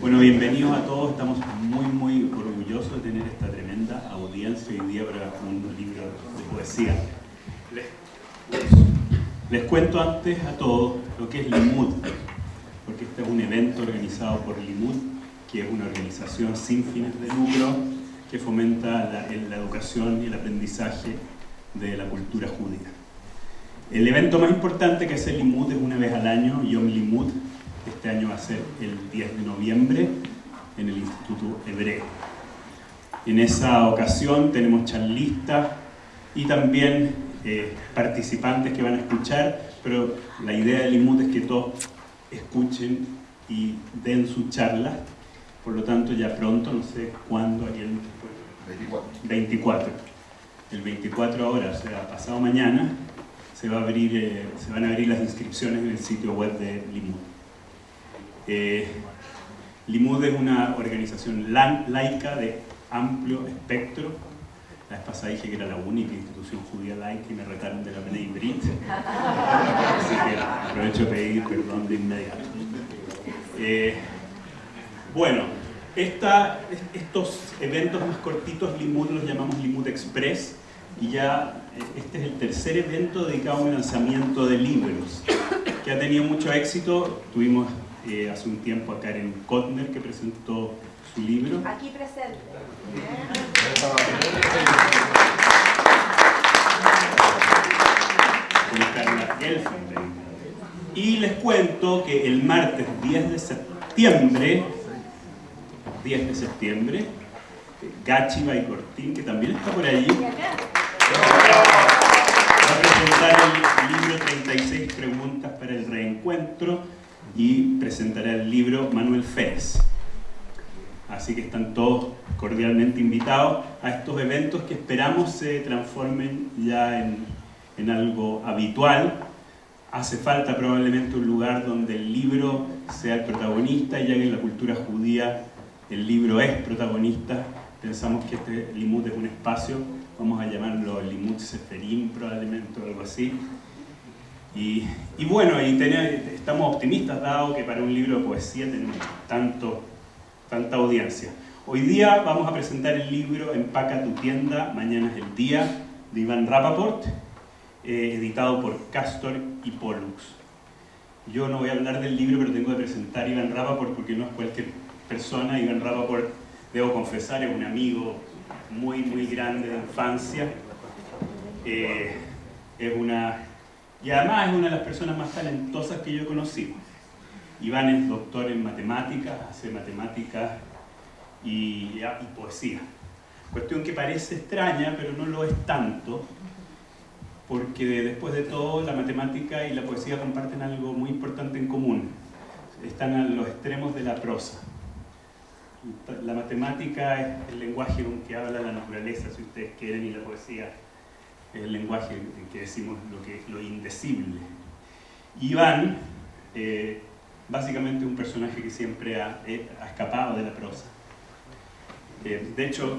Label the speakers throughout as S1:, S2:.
S1: Bueno, bienvenidos a todos. Estamos muy orgullosos de tener esta tremenda audiencia hoy día para un libro de poesía. Les cuento antes a todos lo que es Limud, porque este es un evento organizado por Limud, que es una organización sin fines de lucro que fomenta la educación y el aprendizaje de la cultura judía. El evento más importante que hace Limud es una vez al año, Yom Limud. Este año va a ser el 10 de noviembre en el Instituto Hebreo. En esa ocasión tenemos charlistas y también participantes que van a escuchar, pero la idea de Limud es que todos escuchen y den su charla. Por lo tanto, ya pronto, no sé cuándo, el 24. El 24 ahora, o sea, pasado mañana, se van a abrir las inscripciones en el sitio web de Limud. Limud es una organización laica de amplio espectro. La vez pasada dije que era la única institución judía laica y me retaron de la Bnei Brit. Así que aprovecho de pedir perdón de inmediato. Bueno, estos eventos más cortitos Limud los llamamos Limud Express y ya este es el tercer evento dedicado a un lanzamiento de libros que ha tenido mucho éxito. Tuvimos hace un tiempo a Karen Kotner, que presentó su libro.
S2: Aquí presente.
S1: Con Carla Gelfenbein. Y les cuento que el martes 10 de septiembre, Gachi Baicortín, que también está por allí, va a presentar el libro 36 preguntas para el reencuentro y presentará el libro Manuel Férez. Así que están todos cordialmente invitados a estos eventos que esperamos se transformen ya en algo habitual. Hace falta probablemente un lugar donde el libro sea el protagonista, ya que en la cultura judía el libro es protagonista. Pensamos que este Limud es un espacio, vamos a llamarlo Limud Seferim probablemente o algo así. Y bueno, estamos optimistas dado que para un libro de poesía tenemos tanta audiencia. Hoy día vamos a presentar el libro Empaca tu tienda, mañana es el día, de Iván Rapaport, editado por Castor y Pollux. Yo no voy a hablar del libro, pero tengo que presentar a Iván Rapaport porque no es cualquier persona. Iván Rapaport, debo confesar, es un amigo muy grande de infancia. Y además es una de las personas más talentosas que yo he conocido. Iván es doctor en matemáticas, hace matemáticas y poesía. Cuestión que parece extraña, pero no lo es tanto, porque después de todo la matemática y la poesía comparten algo muy importante en común. Están a los extremos de la prosa. La matemática es el lenguaje con que habla la naturaleza, si ustedes quieren, y la poesía es el lenguaje en que decimos lo indecible. Iván, básicamente es un personaje que siempre ha escapado de la prosa. De hecho,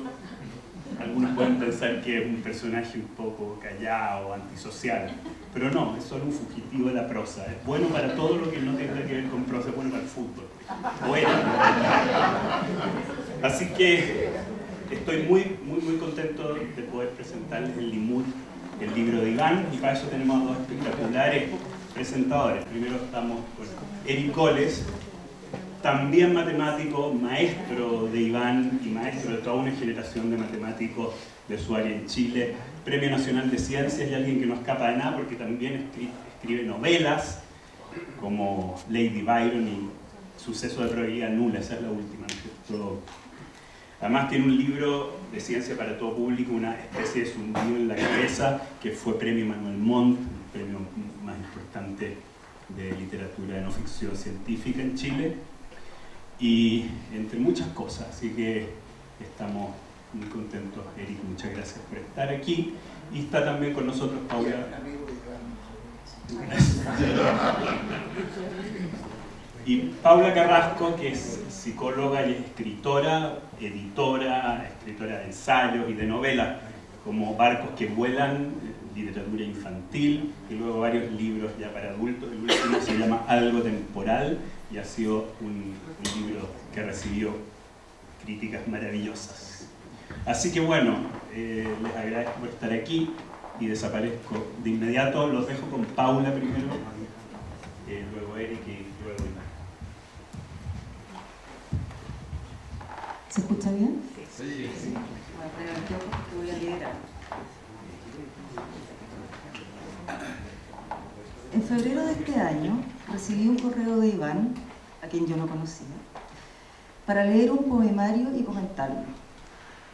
S1: algunos pueden pensar que es un personaje un poco callado, antisocial, pero no, es solo un fugitivo de la prosa. Es bueno para todo lo que no tenga que ver con prosa, es bueno para el fútbol. Bueno. Así que estoy muy contento de poder presentarles el Limud, el libro de Iván, y para eso tenemos a dos espectaculares presentadores. Primero estamos con Eric Goles, también matemático, maestro de Iván y maestro de toda una generación de matemáticos de su área en Chile, Premio Nacional de Ciencias, y alguien que no escapa de nada porque también escribe novelas como Lady Byron y Suceso de probabilidad nula, esa es la última, ¿no? Además tiene un libro de ciencia para todo público, una especie de zumbido en la cabeza, que fue Premio Manuel Montt, el premio más importante de literatura de no ficción científica en Chile, y entre muchas cosas, así que estamos muy contentos. Eric, muchas gracias por estar aquí, y está también con nosotros Paula. Y Paula Carrasco, que es psicóloga y escritora, editora, escritora de ensayos y de novelas, como Barcos que vuelan, literatura infantil, y luego varios libros ya para adultos. El último se llama Algo temporal y ha sido un libro que que recibió críticas maravillosas. Así que bueno, les agradezco por estar aquí y desaparezco de inmediato. Los dejo con Paula primero, luego Eric y luego Iván.
S2: ¿Se escucha bien?
S3: Sí. Sí.
S2: Voy a poner el tiempo porque voy a liderar. En febrero de este año recibí un correo de Iván, a quien yo no conocía, para leer un poemario y comentarlo.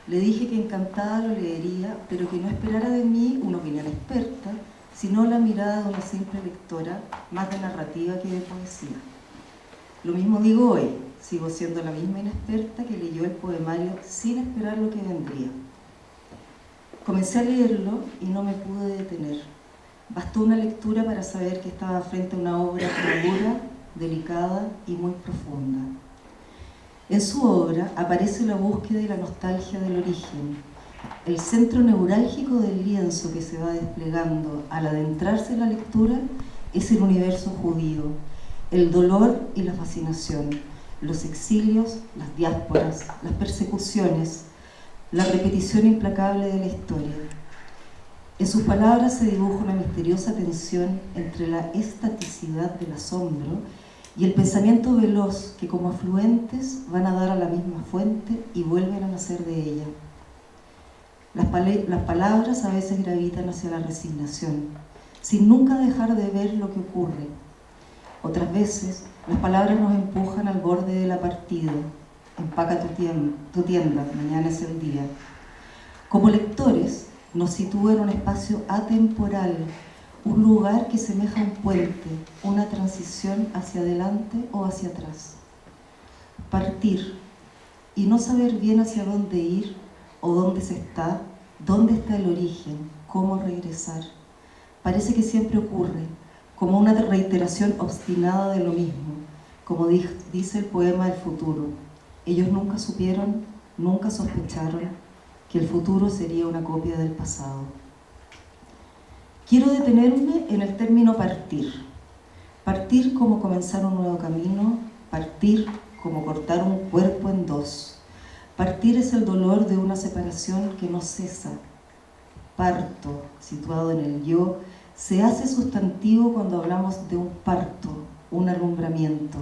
S2: Le dije que encantada lo leería, pero que no esperara de mí una opinión experta, sino la mirada de una simple lectora, más de narrativa que de poesía. Lo mismo digo hoy, sigo siendo la misma inexperta que leyó el poemario sin esperar lo que vendría. Comencé a leerlo y no me pude detener. Bastó una lectura para saber que estaba frente a una obra madura, delicada y muy profunda. En su obra aparece la búsqueda y la nostalgia del origen. El centro neurálgico del lienzo que se va desplegando al adentrarse en la lectura es el universo judío, el dolor y la fascinación, los exilios, las diásporas, las persecuciones, la repetición implacable de la historia. En sus palabras se dibuja una misteriosa tensión entre la estaticidad del asombro y el pensamiento veloz que como afluentes van a dar a la misma fuente y vuelven a nacer de ella. Las palabras a veces gravitan hacia la resignación, sin nunca dejar de ver lo que ocurre. Otras veces, las palabras nos empujan al borde de la partida. Empaca tu tienda, mañana es el día. Como lectores, nos sitúa en un espacio atemporal, un lugar que semeja un puente, una transición hacia adelante o hacia atrás. Partir y no saber bien hacia dónde ir o dónde está el origen, cómo regresar. Parece que siempre ocurre, como una reiteración obstinada de lo mismo, como dice el poema del futuro. Ellos nunca supieron, nunca sospecharon que el futuro sería una copia del pasado. Quiero detenerme en el término partir. Partir como comenzar un nuevo camino, partir como cortar un cuerpo en dos. Partir es el dolor de una separación que no cesa. Parto, situado en el yo, se hace sustantivo cuando hablamos de un parto, un alumbramiento,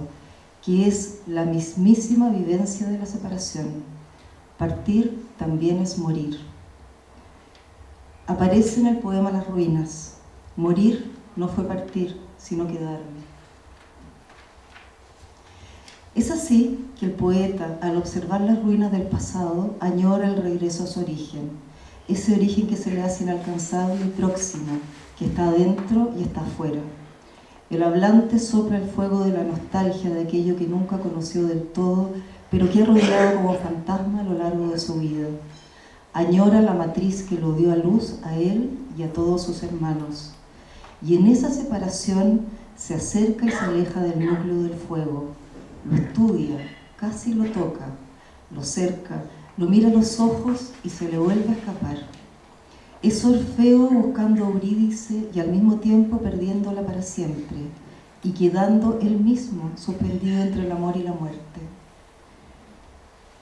S2: que es la mismísima vivencia de la separación. Partir también es morir. Aparece en el poema Las ruinas. Morir no fue partir, sino quedarme. Es así que el poeta, al observar las ruinas del pasado, añora el regreso a su origen, ese origen que se le hace inalcanzable y próximo, que está adentro y está afuera. El hablante sopla el fuego de la nostalgia de aquello que nunca conoció del todo, pero que ha rodeado como fantasma a lo largo de su vida. Añora la matriz que lo dio a luz a él y a todos sus hermanos. Y en esa separación se acerca y se aleja del núcleo del fuego. Lo estudia, casi lo toca, lo cerca, lo mira a los ojos y se le vuelve a escapar. Es Orfeo buscando a Eurídice y al mismo tiempo perdiéndola para siempre, y quedando él mismo suspendido entre el amor y la muerte.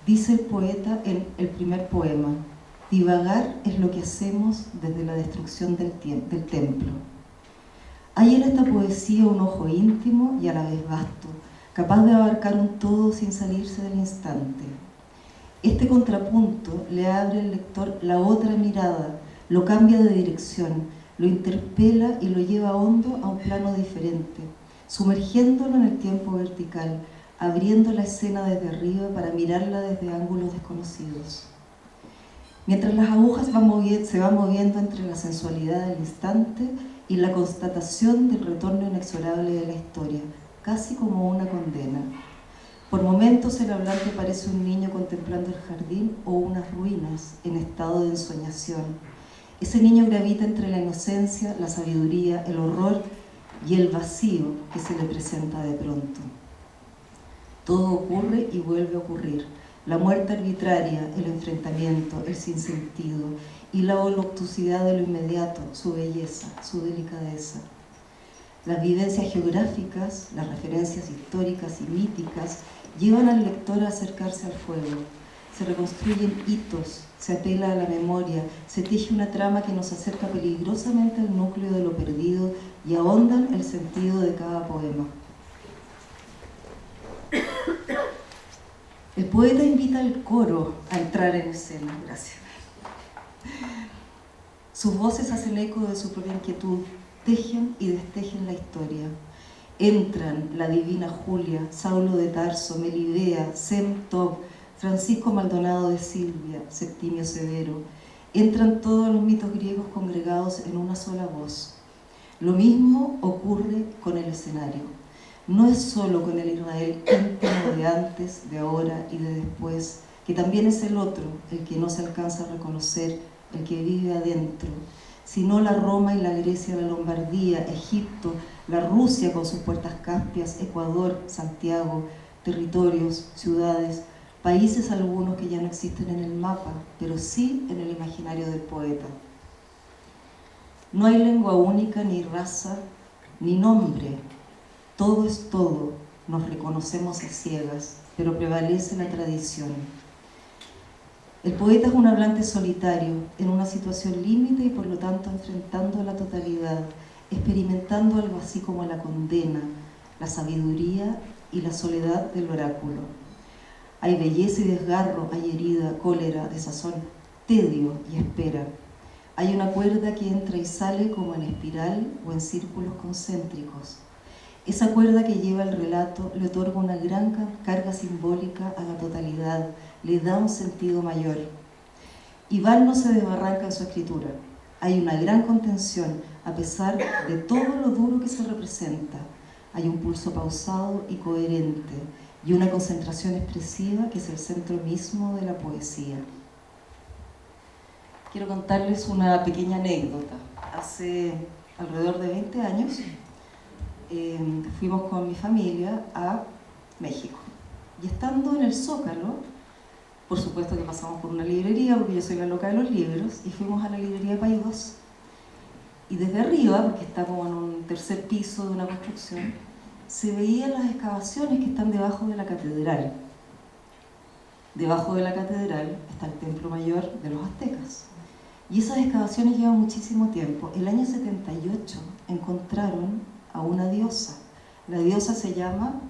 S2: Dice el poeta en el primer poema: divagar es lo que hacemos desde la destrucción del templo. Hay en esta poesía un ojo íntimo y a la vez vasto, capaz de abarcar un todo sin salirse del instante. Este contrapunto le abre al lector la otra mirada, lo cambia de dirección, lo interpela y lo lleva hondo a un plano diferente, sumergiéndolo en el tiempo vertical, abriendo la escena desde arriba para mirarla desde ángulos desconocidos. Mientras las agujas se van moviendo entre la sensualidad del instante y la constatación del retorno inexorable de la historia, casi como una condena. Por momentos el hablante parece un niño contemplando el jardín o unas ruinas en estado de ensoñación. Ese niño gravita entre la inocencia, la sabiduría, el horror y el vacío que se le presenta de pronto. Todo ocurre y vuelve a ocurrir. La muerte arbitraria, el enfrentamiento, el sinsentido y la voluptuosidad de lo inmediato, su belleza, su delicadeza. Las vivencias geográficas, las referencias históricas y míticas llevan al lector a acercarse al fuego. Se reconstruyen hitos, se apela a la memoria, se teje una trama que nos acerca peligrosamente al núcleo de lo perdido y ahondan el sentido de cada poema. El poeta invita al coro a entrar en escena. Gracias. Sus voces hacen eco de su propia inquietud, tejen y destejen la historia. Entran la divina Julia, Saulo de Tarso, Melibea, Sem Tov, Francisco Maldonado de Silvia, Septimio Severo. Entran todos los mitos griegos congregados en una sola voz. Lo mismo ocurre con el escenario. No es solo con el Israel íntimo de antes, de ahora y de después, que también es el otro, el que no se alcanza a reconocer, el que vive adentro, sino la Roma y la Grecia, la Lombardía, Egipto, la Rusia con sus puertas Caspias, Ecuador, Santiago, territorios, ciudades, países algunos que ya no existen en el mapa, pero sí en el imaginario del poeta. No hay lengua única, ni raza, ni nombre. Todo es todo, nos reconocemos a ciegas, pero prevalece la tradición. El poeta es un hablante solitario, en una situación límite y por lo tanto enfrentando la totalidad, experimentando algo así como la condena, la sabiduría y la soledad del oráculo. Hay belleza y desgarro, hay herida, cólera, desazón, tedio y espera. Hay una cuerda que entra y sale como en espiral o en círculos concéntricos. Esa cuerda que lleva el relato le otorga una gran carga simbólica a la totalidad, le da un sentido mayor. Iván no se desbarranca en su escritura. Hay una gran contención, a pesar de todo lo duro que se representa. Hay un pulso pausado y coherente, y una concentración expresiva que es el centro mismo de la poesía. Quiero contarles una pequeña anécdota. Hace alrededor de 20 años fuimos con mi familia a México. Y estando en el Zócalo, por supuesto que pasamos por una librería, porque yo soy la loca de los libros, y fuimos a la librería Paidós. Y desde arriba, porque está como en un tercer piso de una construcción, se veían las excavaciones que están debajo de la catedral. Debajo de la catedral está el templo mayor de los aztecas. Y esas excavaciones llevan muchísimo tiempo. El año 78 encontraron a una diosa. La diosa se llama,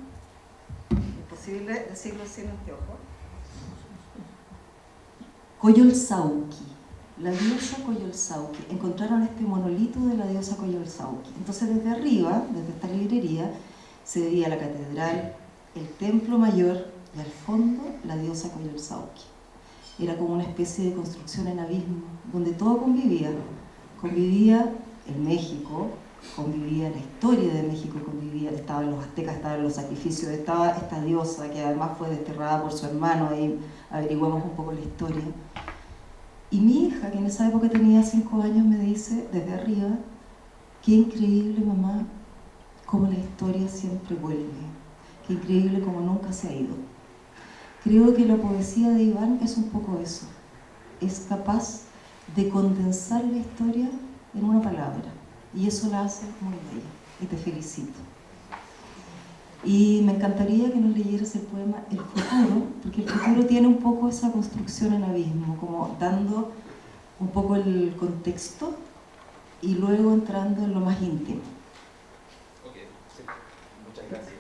S2: ¿es posible decirlo sin anteojo? Coyolxauhqui. La diosa Coyolxauhqui. Encontraron este monolito de la diosa Coyolxauhqui. Entonces desde arriba, desde esta librería, se veía la catedral, el templo mayor y al fondo la diosa Coyolxauhqui. Era como una especie de construcción en abismo, donde todo convivía. Convivía el México, convivía la historia de México, convivía, estaban los aztecas, estaban los sacrificios, estaba esta diosa que además fue desterrada por su hermano, ahí averiguamos un poco la historia. Y mi hija, que en esa época tenía 5 años, me dice desde arriba: qué increíble, mamá, cómo la historia siempre vuelve, qué increíble cómo nunca se ha ido. Creo que la poesía de Iván es un poco eso, es capaz de condensar la historia en una palabra, y eso la hace muy bella, y te felicito. Y me encantaría que nos leyeras el poema El futuro, porque el futuro tiene un poco esa construcción en abismo, como dando un poco el contexto y luego entrando en lo más íntimo.
S3: Ok, sí. Muchas gracias.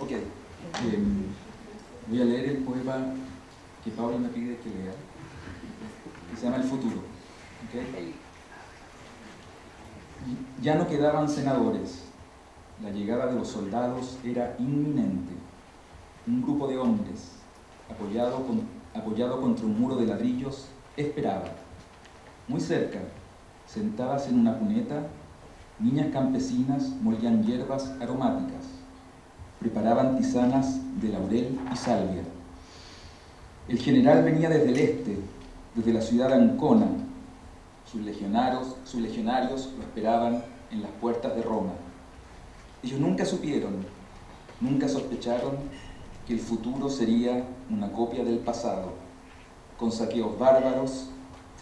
S3: Ok, voy a leer el poema que Paula me pide que lea, que se llama El futuro. ¿Okay? Ya no quedaban senadores, la llegada de los soldados era inminente. Un grupo de hombres, apoyado contra un muro de ladrillos, esperaba. Muy cerca, sentadas en una cuneta, niñas campesinas molían hierbas aromáticas, preparaban tisanas de laurel y salvia. El general venía desde el este, desde la ciudad de Ancona. Sus legionarios lo esperaban en las puertas de Roma. Ellos nunca supieron, nunca sospecharon que el futuro sería una copia del pasado, con saqueos bárbaros,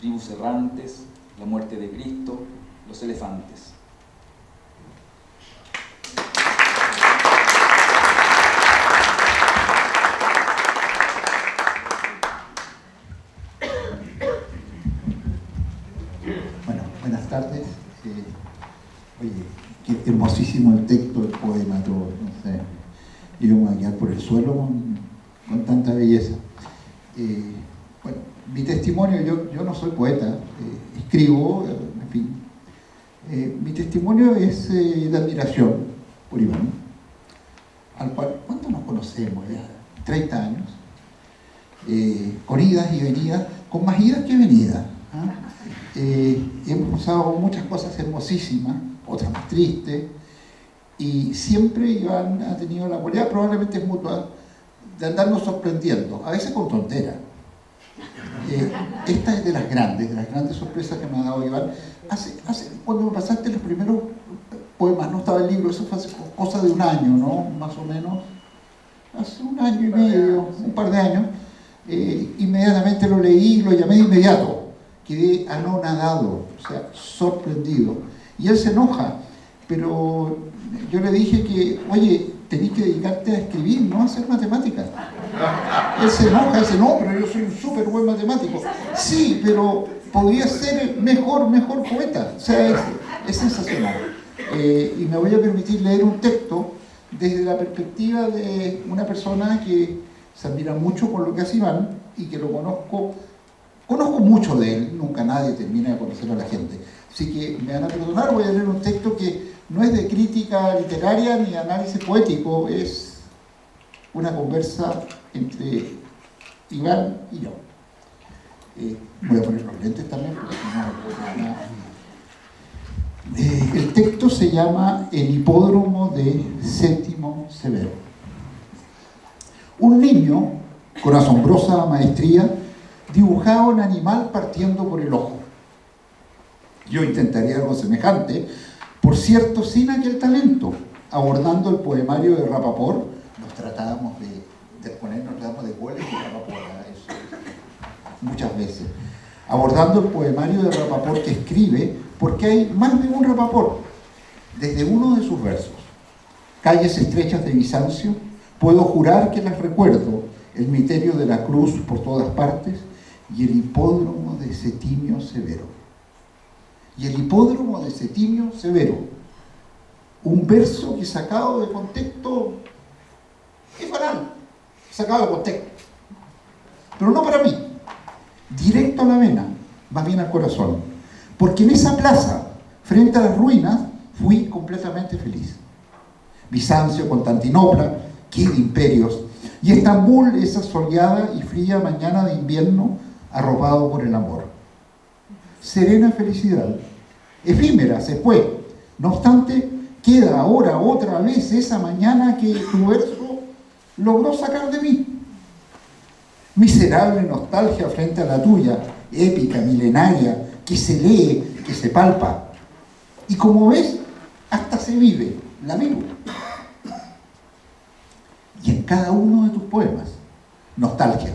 S3: tribus errantes, la muerte de Cristo, los elefantes.
S4: Bueno, buenas tardes. Oye, qué hermosísimo el texto, el poema, todo. No sé, íbamos a quedar por el suelo con tanta belleza. Bueno, mi testimonio, yo no soy poeta, escribo, en fin. Mi testimonio es de admiración por Iván, al cual, ¿cuánto nos conocemos ya? 30 años, con idas y venidas, con más idas que venidas. Hemos pasado muchas cosas hermosísimas, otras más tristes, y siempre Iván ha tenido la cualidad, probablemente es mutua, de andarnos sorprendiendo, a veces con tonteras. Esta es de las grandes sorpresas que me ha dado Iván. Cuando me pasaste los primeros poemas, no estaba el libro, eso fue hace cosa de un año, ¿no? Más o menos, hace un año y medio, un par de años. Inmediatamente lo leí y lo llamé de inmediato. Quedé anonadado, o sea, sorprendido. Y él se enoja, pero yo le dije que, oye, tenés que dedicarte a escribir, no a hacer matemáticas. Él se enoja, dice, no, pero yo soy un súper buen matemático. Sí, pero podría ser mejor poeta. O sea, es sensacional. Y me voy a permitir leer un texto desde la perspectiva de una persona que se admira mucho por lo que hace Iván y que lo conozco mucho de él, nunca nadie termina de conocer a la gente. Así que me van a perdonar, voy a leer un texto que no es de crítica literaria ni de análisis poético, es una conversa entre Iván y yo. Voy a poner los lentes también, porque si no puedo nada. El texto se llama El hipódromo de Séptimo Severo. Un niño, con asombrosa maestría, dibujaba un animal partiendo por el ojo. Yo intentaría algo semejante, por cierto, sin aquel talento. Abordando el poemario de Rapaport, nos tratábamos de goles de Rapaport, eso, muchas veces. Abordando el poemario de Rapaport que escribe, porque hay más de un Rapaport, desde uno de sus versos. Calles estrechas de Bizancio, puedo jurar que las recuerdo, el misterio de la cruz por todas partes, y el hipódromo de Septimio Severo. Y el hipódromo de Septimio Severo. Un verso que sacado de contexto es banal, sacado de contexto. Pero no para mí, directo a la vena, más bien al corazón. Porque en esa plaza, frente a las ruinas, fui completamente feliz. Bizancio, Constantinopla, qué de imperios. Y Estambul, esa soleada y fría mañana de invierno, arropado por el amor. Serena felicidad, efímera, se fue. No obstante, queda ahora otra vez esa mañana que tu verso logró sacar de mí. Miserable nostalgia frente a la tuya, épica, milenaria, que se lee, que se palpa. Y como ves, hasta se vive, la vivo. Y en cada uno de tus poemas, nostalgia.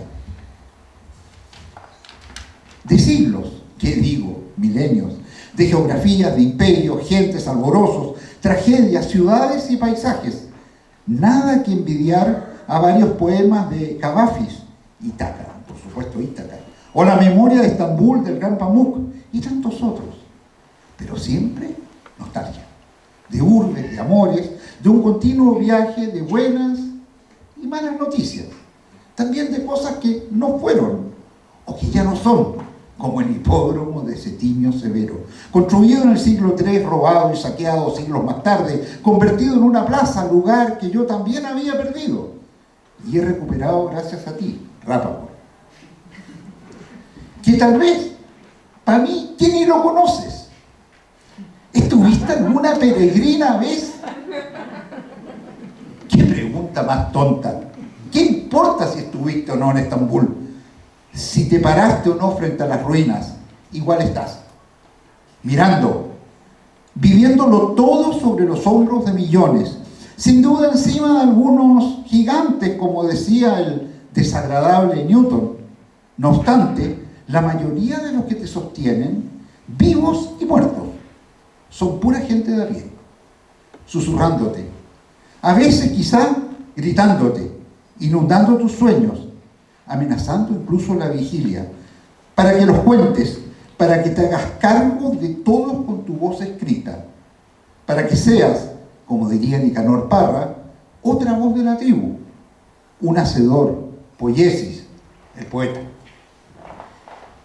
S4: De siglos, ¿qué digo? Milenios, de geografías, de imperios, gentes, alborosos, tragedias, ciudades y paisajes. Nada que envidiar a varios poemas de Cavafis, Ítaca, por supuesto Ítaca, o la memoria de Estambul, del Gran Pamuk, y tantos otros. Pero siempre nostalgia, de urbes, de amores, de un continuo viaje de buenas y malas noticias. También de cosas que no fueron, o que ya no son, como el hipódromo de Septimio Severo, construido en el siglo III, robado y saqueado siglos más tarde, convertido en una plaza, lugar que yo también había perdido, y he recuperado gracias a ti, Rapaport. Que tal vez, para mí, que ni lo conoces, ¿estuviste en una peregrina vez? ¿Qué pregunta más tonta? ¿Qué importa si estuviste o no en Estambul? Si te paraste o no frente a las ruinas, igual estás. Mirando, viviéndolo todo sobre los hombros de millones, sin duda encima de algunos gigantes, como decía el desagradable Newton. No obstante, la mayoría de los que te sostienen, vivos y muertos, son pura gente de a pie, susurrándote, a veces quizá gritándote, inundando tus sueños, amenazando incluso la vigilia, para que los cuentes, para que te hagas cargo de todos con tu voz escrita, para que seas, como diría Nicanor Parra, otra voz de la tribu, un hacedor, poiesis, el poeta.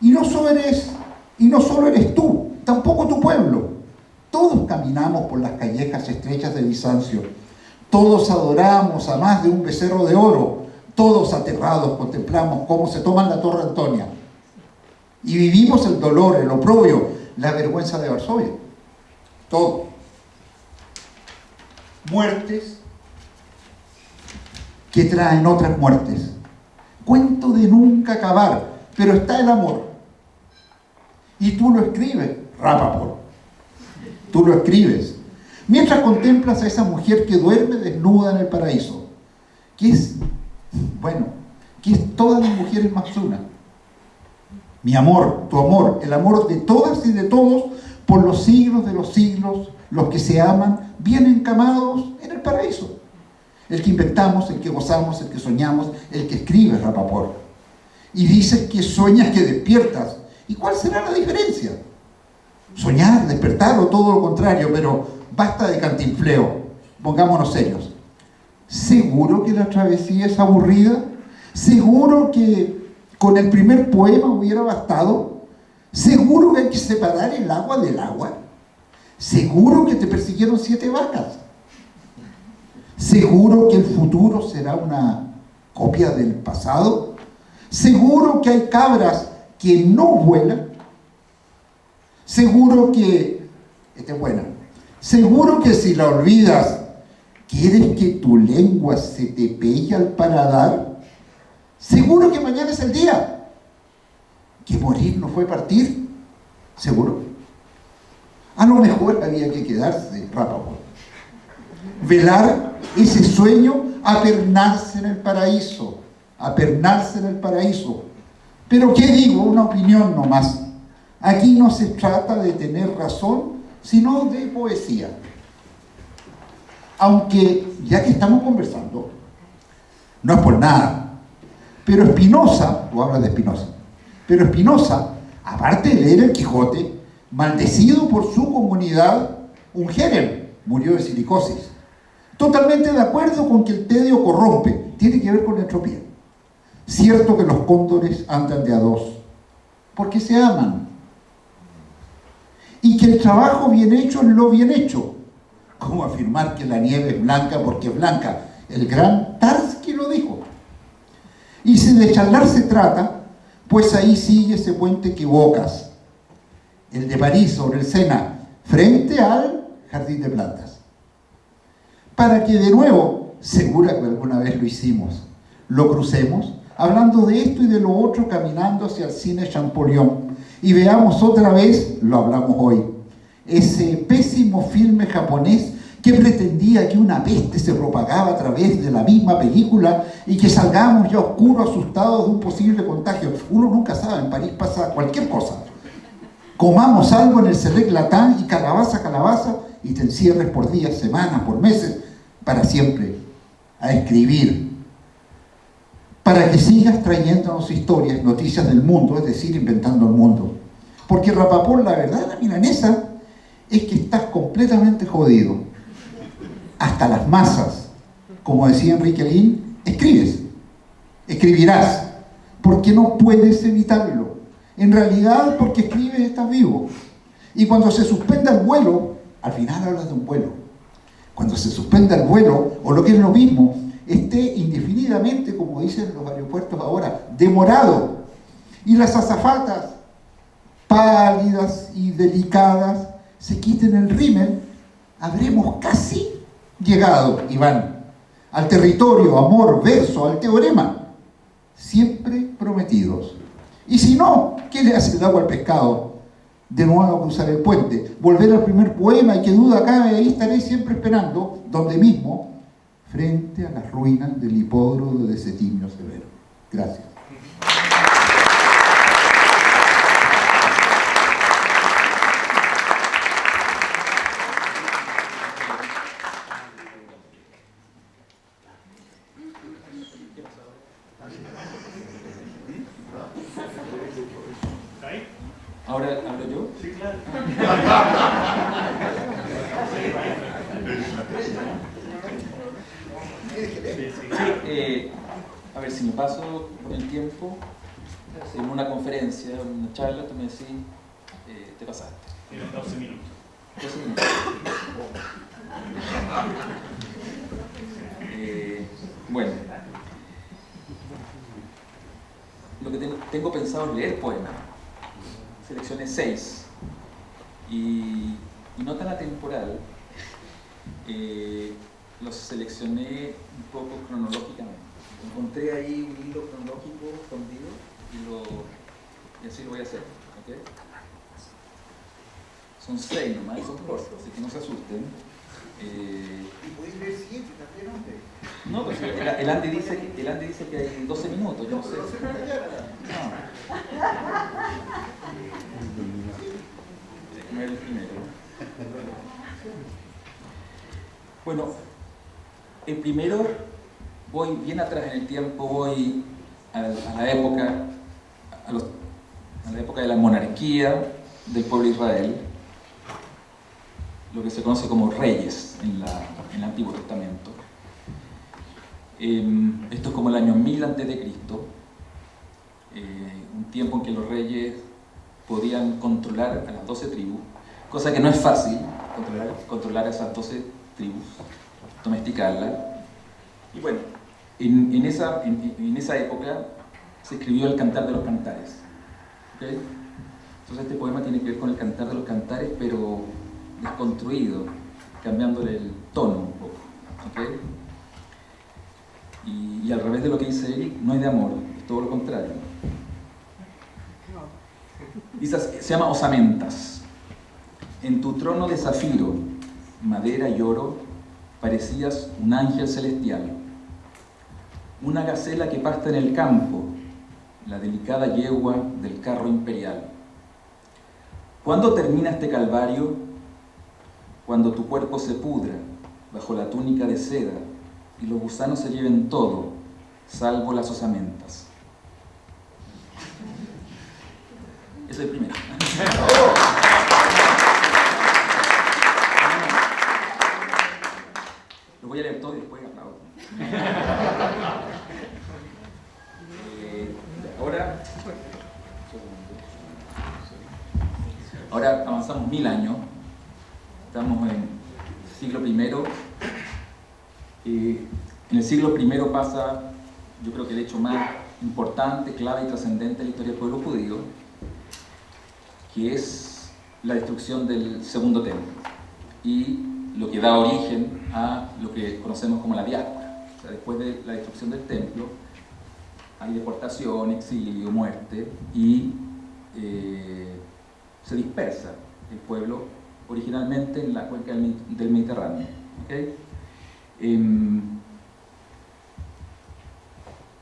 S4: Y no solo eres tú, tampoco tu pueblo. Todos caminamos por las callejas estrechas de Bizancio. Todos adoramos a más de un becerro de oro. Todos aterrados contemplamos cómo se toman la Torre Antonia. Y vivimos el dolor, el oprobio, la vergüenza de Varsovia. Todo. Muertes que traen otras muertes. Cuento de nunca acabar, pero está el amor. Y tú lo escribes, Rapaport. Tú lo escribes. Mientras contemplas a esa mujer que duerme desnuda en el paraíso, que es todas las mujeres más una. Mi amor, tu amor, el amor de todas y de todos, por los siglos de los siglos, los que se aman, bien encamados en el paraíso. El que inventamos, el que gozamos, el que soñamos, el que escribe, Rapaport. Y dices que sueñas que despiertas. ¿Y cuál será la diferencia? Soñar, despertar o todo lo contrario, pero basta de cantinfleo. Pongámonos serios. ¿Seguro que la travesía es aburrida? ¿Seguro que con el primer poema hubiera bastado? ¿Seguro que hay que separar el agua del agua? ¿Seguro que te persiguieron 7 vacas? ¿Seguro que el futuro será una copia del pasado? ¿Seguro que hay cabras que no vuelan? ¿Seguro que... Esta es buena. ¿Seguro que si la olvidas, quieres que tu lengua se te pegue al paladar? ¿Seguro que mañana es el día? ¿Que morir no fue partir? ¿Seguro? A lo mejor había que quedarse, Rapaport. Velar ese sueño, apernarse en el paraíso. Apernarse en el paraíso. Pero ¿qué digo? Una opinión nomás. Aquí no se trata de tener razón, sino de poesía. Aunque, ya que estamos conversando, no es por nada, pero Spinoza, tú hablas de Spinoza, pero Spinoza, aparte de leer el Quijote, maldecido por su comunidad, un jerem, murió de silicosis. Totalmente de acuerdo con que el tedio corrompe, tiene que ver con la entropía. Cierto que los cóndores andan de a dos, porque se aman. Y que el trabajo bien hecho es lo bien hecho. ¿Cómo afirmar que la nieve es blanca porque es blanca? El gran Tarski lo dijo. Y si de charlar se trata, pues ahí sigue ese puente que evocas, el de París sobre el Sena, frente al jardín de plantas. Para que de nuevo, segura que alguna vez lo hicimos, lo crucemos, hablando de esto y de lo otro, caminando hacia el cine Champollion, y veamos otra vez, lo hablamos hoy, ese pésimo filme japonés que pretendía que una peste se propagaba a través de la misma película y que salgamos ya oscuros, asustados de un posible contagio. Uno nunca sabe, en París pasa cualquier cosa. Comamos algo en el Select Latin y calabaza, y te encierres por días, semanas, por meses, para siempre, a escribir. Para que sigas trayéndonos historias, noticias del mundo, es decir, inventando el mundo. Porque Rapaport, la verdad, la milanesa, es que estás completamente jodido. Hasta las masas, como decía Enrique Lin, escribes, escribirás, porque no puedes evitarlo. En realidad, porque escribes estás vivo. Y cuando se suspenda el vuelo, al final hablas de un vuelo. Cuando se suspenda el vuelo, o lo que es lo mismo, esté indefinidamente, como dicen los aeropuertos ahora, demorado, y las azafatas, pálidas y delicadas, se quiten el rímel, habremos casi llegado, Iván, al territorio, amor, verso, al teorema, siempre prometidos. Y si no, ¿qué le hace el agua al pescado? De nuevo cruzar el puente, volver al primer poema, y que duda cabe, ahí estaré siempre esperando, donde mismo, frente a las ruinas del hipódromo de Septimio Severo. Gracias.
S3: ¿Ahora hablo yo?
S1: Sí, claro.
S3: Sí, a ver, si me paso con el tiempo, en una conferencia, en una charla, tú me decís, te pasaste.
S1: Tienes 12 minutos.
S3: 12 minutos. Bueno, lo que tengo pensado es leer poemas. Seleccioné 6 y no tan atemporal. Los seleccioné un poco cronológicamente. Encontré ahí un hilo cronológico escondido y así lo voy a hacer. ¿Okay? Son 6 nomás, son cortos, así que no se asusten.
S4: ¿Y podéis leer 7 también, hombre?
S3: No, pues el Andy dice que hay 12 minutos, yo no sé. No es el primero. Bueno, el primero, voy bien atrás en el tiempo, voy a la época, a la época de la monarquía del pueblo de Israel, lo que se conoce como reyes en el Antiguo Testamento. Esto es como el año 1000 a.C., un tiempo en que los reyes podían controlar a las 12 tribus, cosa que no es fácil, controlar a esas 12 tribus, domesticarlas. Y bueno, en esa época se escribió el Cantar de los Cantares. ¿Okay? Entonces este poema tiene que ver con el Cantar de los Cantares, pero desconstruido, cambiándole el tono un poco. ¿Okay? Y al revés de lo que dice Eric, no es de amor, es todo lo contrario. Se llama Osamentas. En tu trono de zafiro, madera y oro, parecías un ángel celestial. Una gacela que pasta en el campo, la delicada yegua del carro imperial. ¿Cuándo termina este calvario? Cuando tu cuerpo se pudra bajo la túnica de seda y los gusanos se lleven todo, salvo las osamentas. Ese es el primero. Lo voy a leer todo y después aplaudo. Ahora avanzamos 1000 años. Estamos en el siglo I. En el siglo I pasa, yo creo que el hecho más importante, clave y trascendente de la historia del pueblo judío, que es la destrucción del segundo templo y lo que da origen a lo que conocemos como la diáspora. O sea, después de la destrucción del templo hay deportación, exilio, muerte y se dispersa el pueblo originalmente en la cuenca del Mediterráneo. ¿Okay?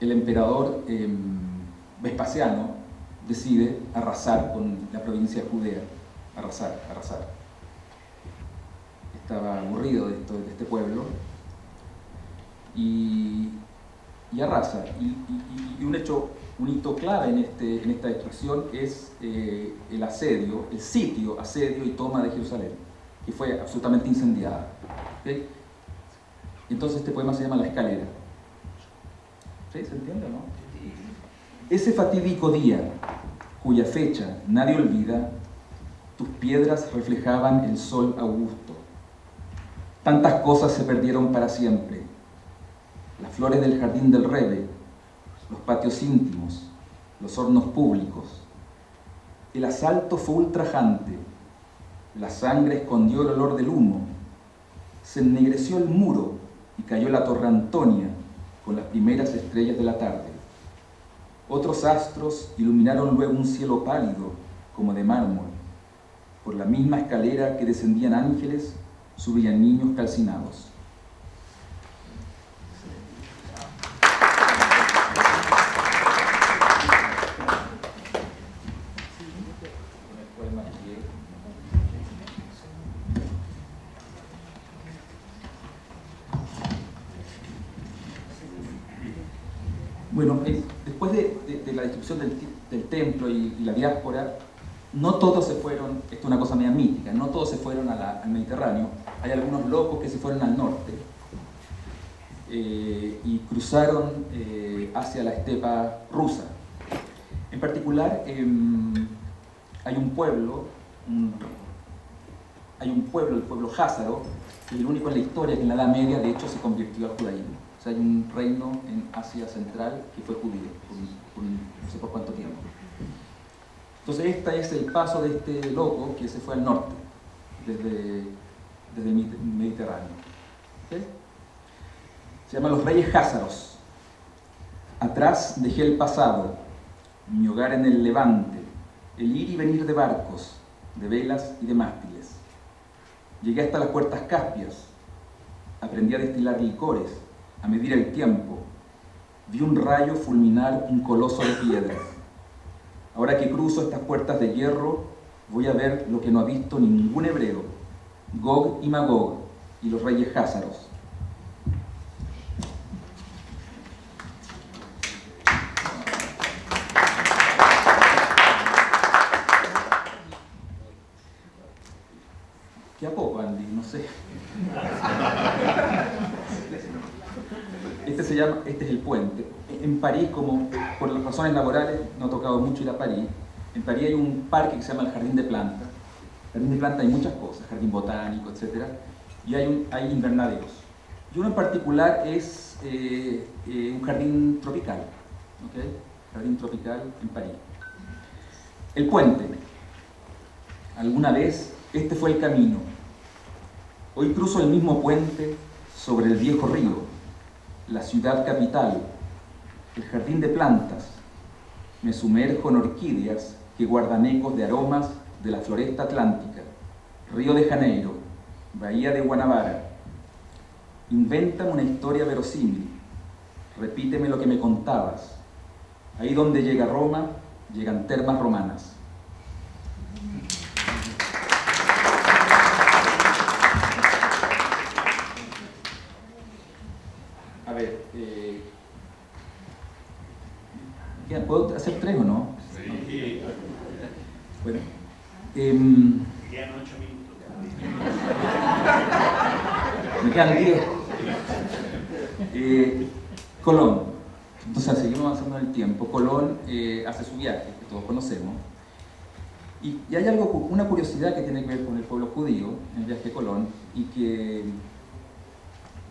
S3: El emperador Vespasiano decide arrasar con la provincia de Judea, arrasar. Estaba aburrido de este pueblo y arrasa. Y un hito clave en esta destrucción es el asedio, el sitio, asedio y toma de Jerusalén, que fue absolutamente incendiada. ¿Okay? Entonces este poema se llama La Escalera. ¿Sí? ¿Se entiende o no? Ese fatídico día, cuya fecha nadie olvida, tus piedras reflejaban el sol augusto. Tantas cosas se perdieron para siempre. Las flores del jardín del Rebe, los patios íntimos, los hornos públicos. El asalto fue ultrajante. La sangre escondió el olor del humo. Se ennegreció el muro y cayó la torre Antonia con las primeras estrellas de la tarde. Otros astros iluminaron luego un cielo pálido como de mármol. Por la misma escalera que descendían ángeles, subían niños calcinados. Bueno, después de la destrucción del templo y la diáspora, no todos se fueron, esto es una cosa media mítica, no todos se fueron al Mediterráneo, hay algunos locos que se fueron al norte y cruzaron hacia la estepa rusa. En particular, hay un pueblo, el pueblo házaro, que es el único en la historia que en la Edad Media de hecho se convirtió al judaísmo. O sea, hay un reino en Asia Central que fue judío por no sé por cuánto tiempo. Entonces este es el paso de este loco que se fue al norte, desde el Mediterráneo. ¿Okay? Se llaman los reyes házaros. Atrás dejé el pasado, mi hogar en el levante, el ir y venir de barcos, de velas y de mástiles. Llegué hasta las puertas Caspias, aprendí a destilar licores, a medir el tiempo. Vi un rayo fulminar un coloso de piedras. Ahora que cruzo estas puertas de hierro, voy a ver lo que no ha visto ningún hebreo, Gog y Magog y los reyes házaros. ¿Qué a poco, Andy? No sé. Este es el puente. En París, como por las razones laborales, no he tocado mucho ir a París. En París hay un parque que se llama el Jardín de Plantas. En el Jardín de Plantas hay muchas cosas, jardín botánico, etc. Y hay invernaderos. Y uno en particular es un jardín tropical. ¿Okay? Jardín tropical en París. El puente. Alguna vez este fue el camino. Hoy cruzo el mismo puente sobre el viejo río, la ciudad capital, el jardín de plantas. Me sumerjo en orquídeas que guardan ecos de aromas de la floresta atlántica. Río de Janeiro, Bahía de Guanabara. Invéntame una historia verosímil. Repíteme lo que me contabas. Ahí donde llega Roma, llegan termas romanas. A ver, ¿puedo hacer 3 o no?
S1: Sí.
S3: Bueno,
S1: Quedan 8 minutos.
S3: me quedan 10. Colón. Entonces seguimos avanzando en el tiempo. Colón hace su viaje, que todos conocemos. Y hay una curiosidad que tiene que ver con el pueblo judío, en el viaje de Colón, y que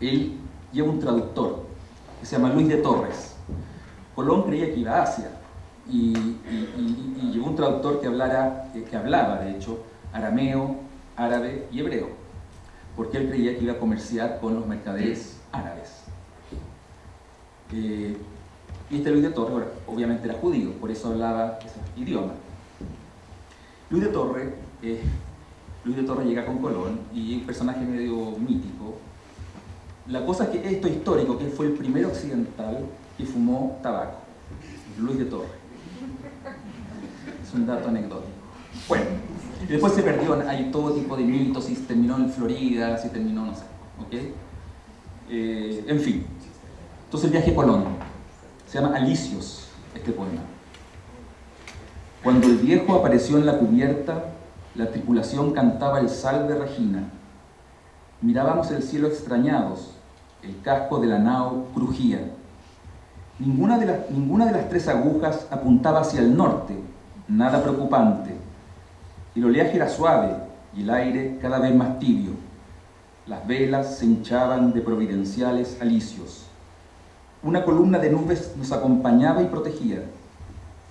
S3: él lleva un traductor que se llama Luis de Torres. Colón creía que iba a Asia y llevó un traductor que hablaba, de hecho, arameo, árabe y hebreo, porque él creía que iba a comerciar con los mercaderes árabes. Y este Luis de Torres, obviamente era judío, por eso hablaba ese idioma. Luis de Torres llega con Colón y es un personaje medio mítico. La cosa es que esto es histórico, que fue el primer occidental que fumó tabaco, Luis de Torres. Es un dato anecdótico. Bueno, y después se perdió, hay todo tipo de mitos, si terminó en Florida, si terminó, no sé, ¿ok? En fin. Entonces el viaje a Colón se llama Alicios, este poema. Cuando el viejo apareció en la cubierta, la tripulación cantaba el Salve Regina. Mirábamos el cielo extrañados, el casco de la nao crujía. Ninguna de las 3 agujas apuntaba hacia el norte, nada preocupante. El oleaje era suave y el aire cada vez más tibio. Las velas se hinchaban de providenciales alicios. Una columna de nubes nos acompañaba y protegía.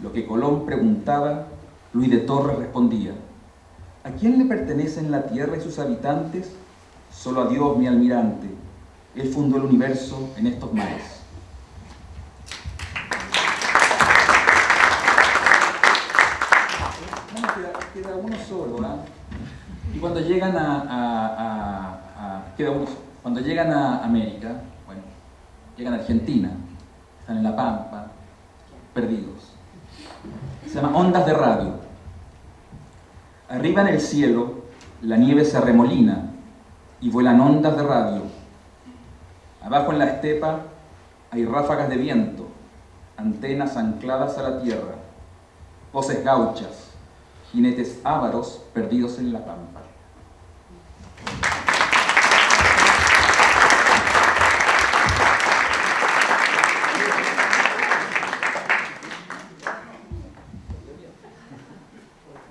S3: Lo que Colón preguntaba, Luis de Torres respondía. ¿A quién le pertenecen la tierra y sus habitantes? Solo a Dios, mi almirante. Él fundó el universo en estos mares. Bueno, queda uno solo, ¿no? Y cuando llegan queda uno solo. Cuando llegan a América, bueno, llegan a Argentina, están en La Pampa, perdidos. Se llama Ondas de Radio. Arriba en el cielo, la nieve se arremolina y vuelan ondas de radio. Abajo en la estepa hay ráfagas de viento, antenas ancladas a la tierra, voces gauchas, jinetes ávaros perdidos en la pampa.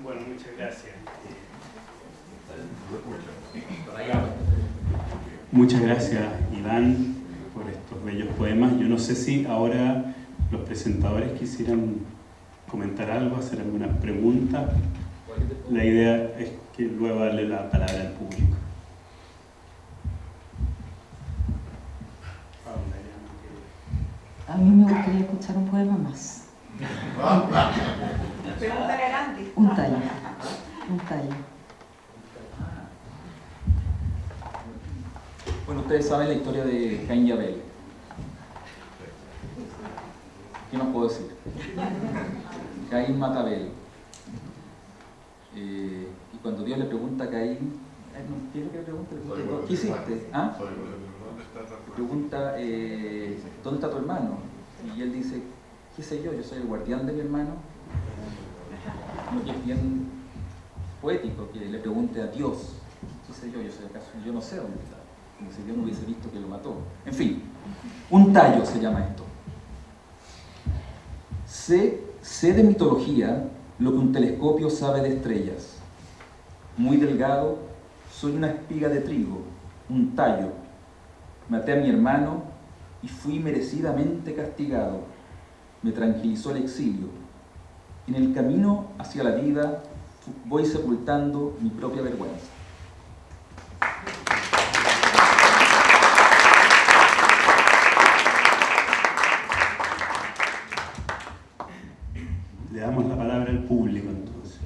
S1: Bueno, muchas gracias. Muchas gracias, Iván, por estos bellos poemas. Yo no sé si ahora los presentadores quisieran comentar algo, hacer alguna pregunta. La idea es que luego darle la palabra al público.
S2: A mí me gustaría escuchar un poema más.
S5: Pregúntale a Andy.
S2: Un tallo. Un tallo.
S3: Bueno, ustedes saben la historia de Caín y Abel. ¿Qué más puedo decir? Caín mata a Abel. Y cuando Dios le pregunta a Caín, ¿qué es lo que le pregunta? ¿Qué hiciste? ¿Ah? Le pregunta, ¿dónde está tu hermano? Y él dice, ¿qué sé yo? Yo soy el guardián de mi hermano. Y es bien poético que le pregunte a Dios, ¿qué sé yo? Yo no sé dónde está. Como si Dios no hubiese visto que lo mató. En fin, un tallo se llama esto. Sé de mitología lo que un telescopio sabe de estrellas. Muy delgado, soy una espiga de trigo, un tallo. Maté a mi hermano y fui merecidamente castigado. Me tranquilizó el exilio. En el camino hacia la vida voy sepultando mi propia vergüenza.
S1: Le damos la palabra al público entonces.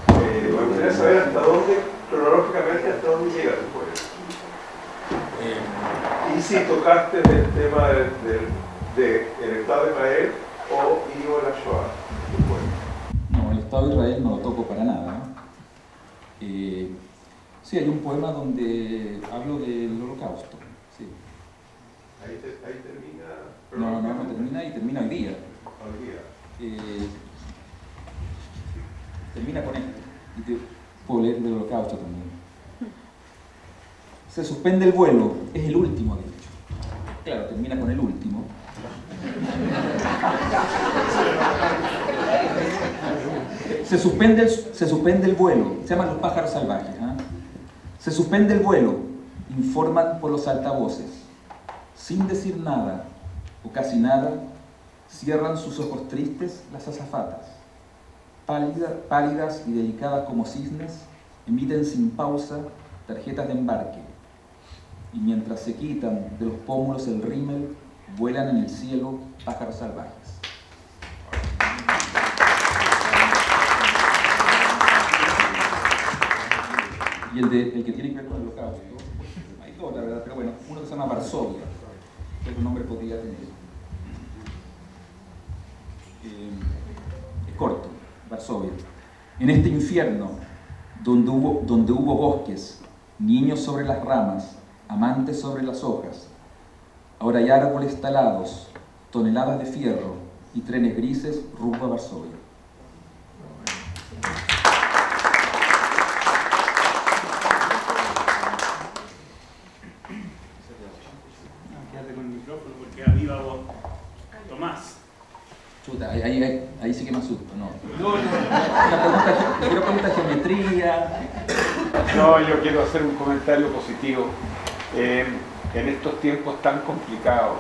S6: Me gustaría saber hasta dónde, cronológicamente, hasta dónde llega tu poema. Y si tocaste el tema del Estado de Israel o Ivo la Shoah, tu poema.
S3: No, el Estado de Israel no lo toco para nada. Sí, hay un poema donde hablo del Holocausto. Sí.
S6: Ahí termina.
S3: No termina y termina hoy día.
S6: Hoy día.
S3: Termina con esto. Y te puedo leer del Holocausto también. Se suspende el vuelo, es el último, de hecho. Claro, termina con el último. Se suspende el vuelo, se llaman los pájaros salvajes. Se suspende el vuelo, informan por los altavoces. Sin decir nada, o casi nada, cierran sus ojos tristes las azafatas. Pálidas y delicadas como cisnes, emiten sin pausa tarjetas de embarque. Y mientras se quitan de los pómulos el rímel, vuelan en el cielo pájaros salvajes. Y el que tiene que ver con el Holocausto, hay dos, la verdad, pero bueno, uno que se llama Varsovia, que otro nombre podría tener. Es corto, Varsovia. En este infierno, donde hubo bosques, niños sobre las ramas, amantes sobre las hojas, ahora hay árboles talados, toneladas de fierro y trenes grises rumbo a Varsovia.
S1: Quédate con el micrófono porque a viva voz. Tomás.
S3: Chuta, ahí sí que me asusto, no. Una pregunta de geometría.
S6: No, yo quiero hacer un comentario positivo. En estos tiempos tan complicados,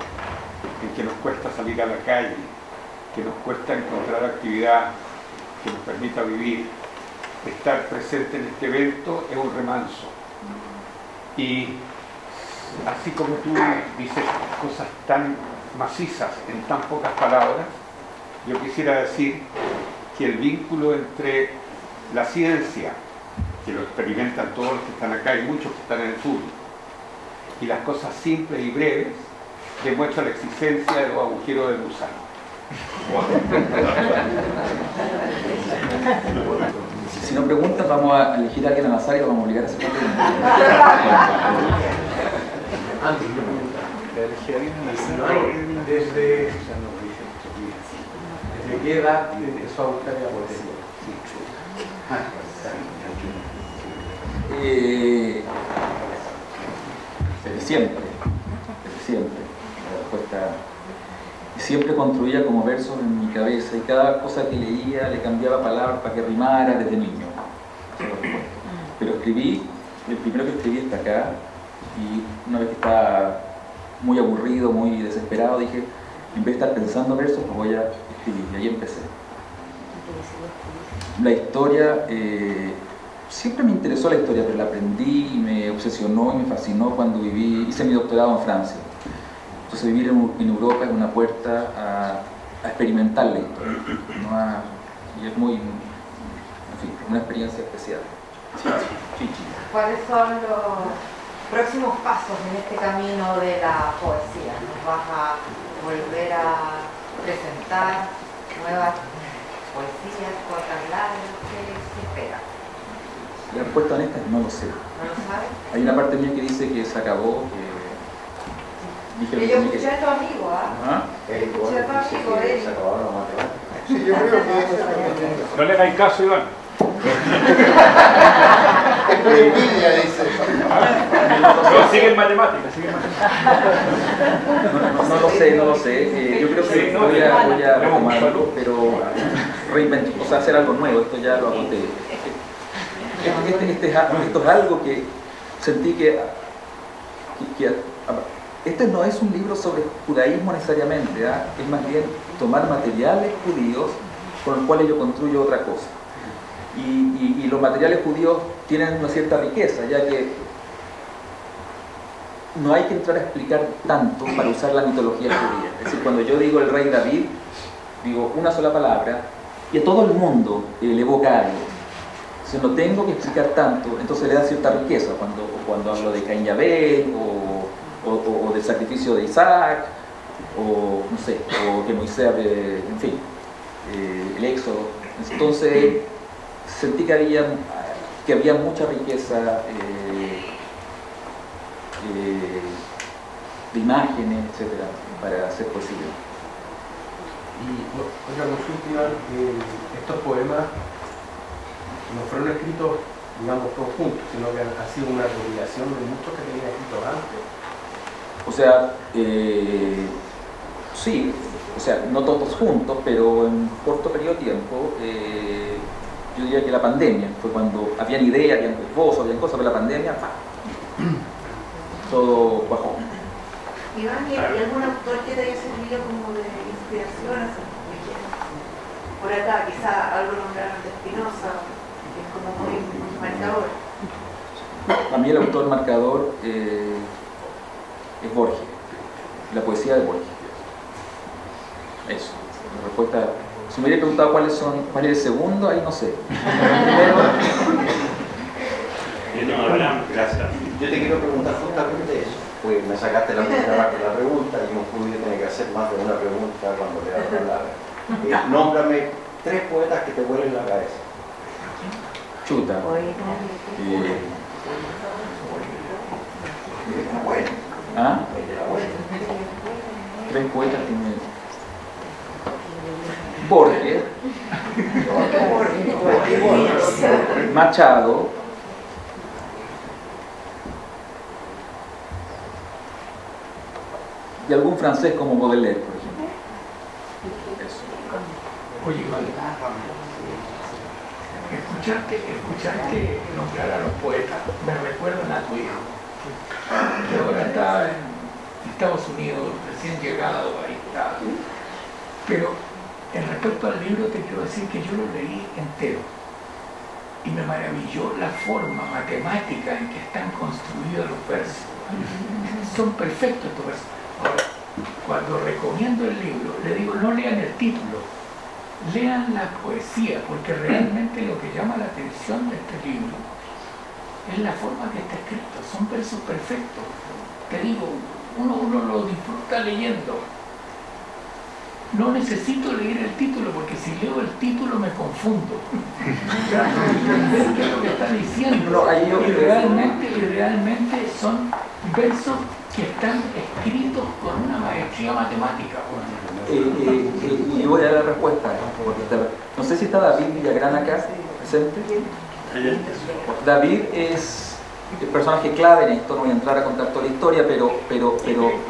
S6: en que nos cuesta salir a la calle, que nos cuesta encontrar actividad que nos permita vivir, estar presente en este evento es un remanso. Y así como tú dices cosas tan macizas en tan pocas palabras, yo quisiera decir que el vínculo entre la ciencia, que lo experimentan todos los que están acá y muchos que están en el sur, y las cosas simples y breves, demuestra la existencia de los agujeros del gusano.
S3: Si no preguntan, vamos a elegir a alguien al azar y lo vamos a obligar a hacer una pregunta.
S6: Desde
S5: qué edad empezó a gustar la poesía?
S3: Desde siempre. La respuesta. Siempre construía como versos en mi cabeza y cada cosa que leía le cambiaba palabras para que rimara desde niño. Pero escribí, el primero que escribí está acá, y una vez que estaba muy aburrido, muy desesperado, dije, en vez de estar pensando versos, pues voy a escribir, y ahí empecé. La historia, siempre me interesó la historia, pero la aprendí y me obsesionó y me fascinó cuando hice mi doctorado en Francia. Entonces vivir en Europa es una puerta a experimentar la historia, y es muy, en fin, una experiencia especial. Chichi.
S7: ¿Cuáles son los próximos pasos en este camino de la poesía? ¿Nos vas a volver a presentar nuevas poesías, cosas largas? ¿Qué espera?
S3: La respuesta honesta es no lo sé.
S7: ¿No lo sabes?
S3: Hay una parte mía que dice que se acabó,
S7: Que yo escuché a tu amigo, ¿ah? Escuché a tu amigo, Eric.
S5: Sí, yo creo que
S6: No le hagáis caso, Iván.
S5: es por envidia, dice.
S6: No, sigue en matemáticas,
S3: No lo sé. Yo creo que voy a retomarlo, pero reinventar, o sea, hacer algo nuevo. Esto ya lo agoté. Esto es algo que sentí que este no es un libro sobre judaísmo necesariamente, es más bien tomar materiales judíos con los cuales yo construyo otra cosa. Y los materiales judíos tienen una cierta riqueza, ya que no hay que entrar a explicar tanto para usar la mitología judía. Es decir, cuando yo digo el rey David, digo una sola palabra y a todo el mundo le evoca algo. Entonces no tengo que explicar tanto, entonces le da cierta riqueza cuando hablo de Caín y Abel o del sacrificio de Isaac, o no sé, o que Moisés, en fin, el Éxodo. Entonces sentí que había mucha riqueza de imágenes, etcétera, para hacer posible.
S5: Y otra consulta, Iván, estos poemas no fueron escritos, digamos, todos juntos, sino que ha sido una recopilación de muchos que tenían escritos antes.
S3: O sea, sí, o sea, no todos juntos, pero en un corto periodo de tiempo. Yo diría que la pandemia fue cuando habían ideas, habían esbozos, habían cosas, pero la pandemia, todo cuajó.
S7: Iván, ¿y algún autor que te haya servido como de inspiración? Por acá, quizá algo nombraron de Spinoza, que es como muy marcador.
S3: A mí el autor marcador es Borges, la poesía de Borges. Eso, la respuesta. Si me hubiera preguntado cuál es el segundo, ahí no sé.
S1: No, Abraham, gracias.
S8: Yo te quiero preguntar justamente eso, pues me sacaste la primera parte de la pregunta y un judío tiene que hacer más de una pregunta cuando le da la palabra. Nómbrame 3 poetas que te vuelen la cabeza.
S3: Chuta. ¿Ah? 3 poetas tiene Borges, Machado, y algún francés como Baudelaire, por ejemplo. Eso.
S9: Oye, Iván, escucharte nombrar a los poetas me recuerdan a tu hijo, que ahora está en Estados Unidos, recién llegado, ahí está. Pero en respecto al libro te quiero decir que yo lo leí entero y me maravilló la forma matemática en que están construidos los versos. Son perfectos estos versos. Ahora, cuando recomiendo el libro, le digo, no lean el título, lean la poesía, porque realmente lo que llama la atención de este libro es la forma que está escrito. Son versos perfectos. Te digo, uno lo disfruta leyendo. No necesito leer el título, porque si leo el título me confundo. Trato de entender qué es lo que está diciendo. Y realmente son versos que están escritos con una maestría matemática.
S3: Y voy a dar la respuesta. porque no sé si está David Villagrán acá, presente. David es el personaje clave en esto, no voy a entrar a contar toda la historia, pero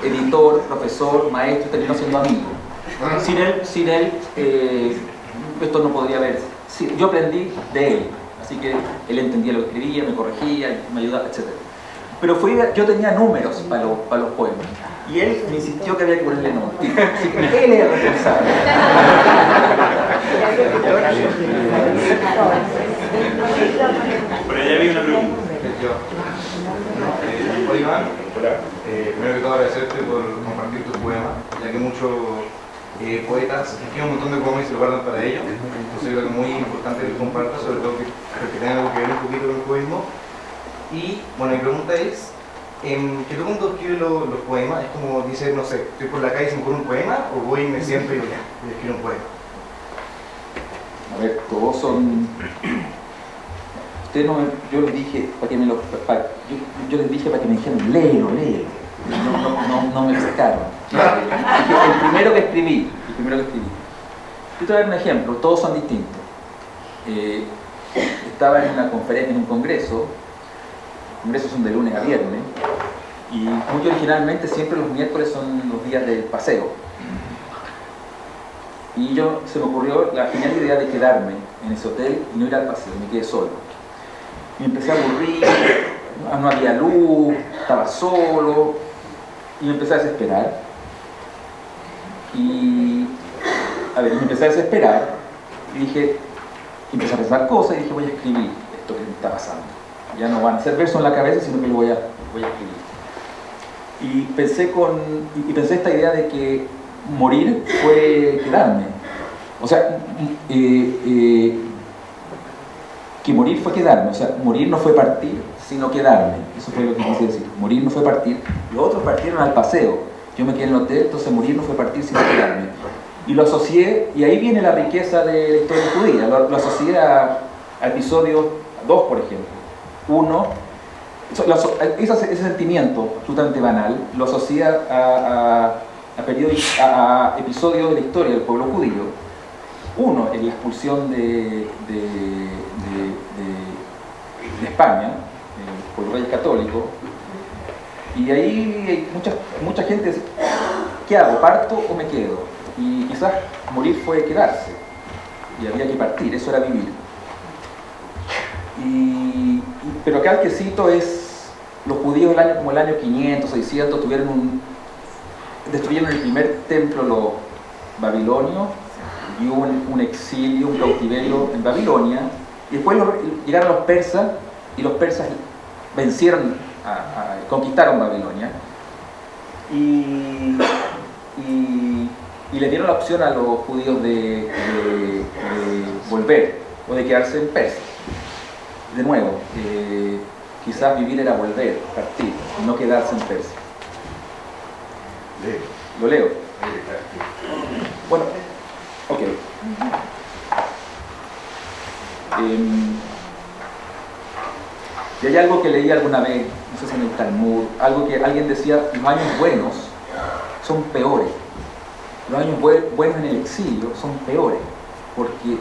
S3: editor, profesor, maestro, terminó siendo amigo. Sin él esto no podría haber. Yo aprendí de él, así que él entendía lo que escribía, me corregía, me ayudaba, etc. Pero yo tenía números para los poemas, y él me insistió que había que ponerle números. Así que él era el responsable.
S1: Por allá había una pregunta.
S10: Hola Iván, primero que todo agradecerte por compartir tus poemas, ya que muchos poetas escriben un montón de poemas y se lo guardan para ellos, entonces creo que es muy importante que compartas, sobre todo que tengan algo que ver un poquito con el poema. Y bueno, mi pregunta es, que todo el mundo escribe los poemas, es como dice, no sé, estoy por la calle y se me ocurre un poema, o voy y me siento y digo ya, voy a escribir un poema.
S3: A ver, todos son... Usted no, yo les dije para que me yo les dije para que me dijeran, léelo. No me sacaron. El primero que escribí. Yo te voy a dar un ejemplo, todos son distintos. Estaba en una conferencia, en un congreso. Los congresos son de lunes a viernes. Y muy originalmente siempre los miércoles son los días del paseo. Y se me ocurrió la genial idea de quedarme en ese hotel y no ir al paseo, me quedé solo. Me empecé a aburrir, no había luz, estaba solo, y me empecé a desesperar. Me empecé a desesperar, y empecé a pensar cosas, y dije, voy a escribir esto que me está pasando. Ya no van a ser versos en la cabeza, sino que lo voy a escribir. Y pensé esta idea de que morir fue quedarme. O sea, que morir fue quedarme, o sea, morir no fue partir, sino quedarme. Eso fue lo que quise decir. Morir no fue partir. Los otros partieron al paseo. Yo me quedé en el hotel, entonces morir no fue partir, sino quedarme. Y lo asocié, y ahí viene la riqueza de la historia judía. Lo asocié a episodio 2, por ejemplo. 1, ese sentimiento absolutamente banal, lo asocié a episodios de la historia del pueblo judío. 1, en la expulsión de España por los reyes católicos, y ahí hay mucha gente dice, ¿qué hago? ¿Parto o me quedo? Y quizás morir fue quedarse, y había que partir, eso era vivir. Pero acá el que cito es, los judíos como el año 500, 600, destruyeron el primer templo los babilonios, y hubo un exilio, un cautiverio en Babilonia, y después llegaron los persas, y los persas vencieron, conquistaron Babilonia, y le dieron la opción a los judíos de volver, o de quedarse en Persia. De nuevo, quizás vivir era volver, partir, no quedarse en Persia. ¿Lo leo? Bueno, ok. Y hay algo que leí alguna vez, no sé si en el Talmud, algo que alguien decía, los años buenos son peores. Los años buenos en el exilio son peores, porque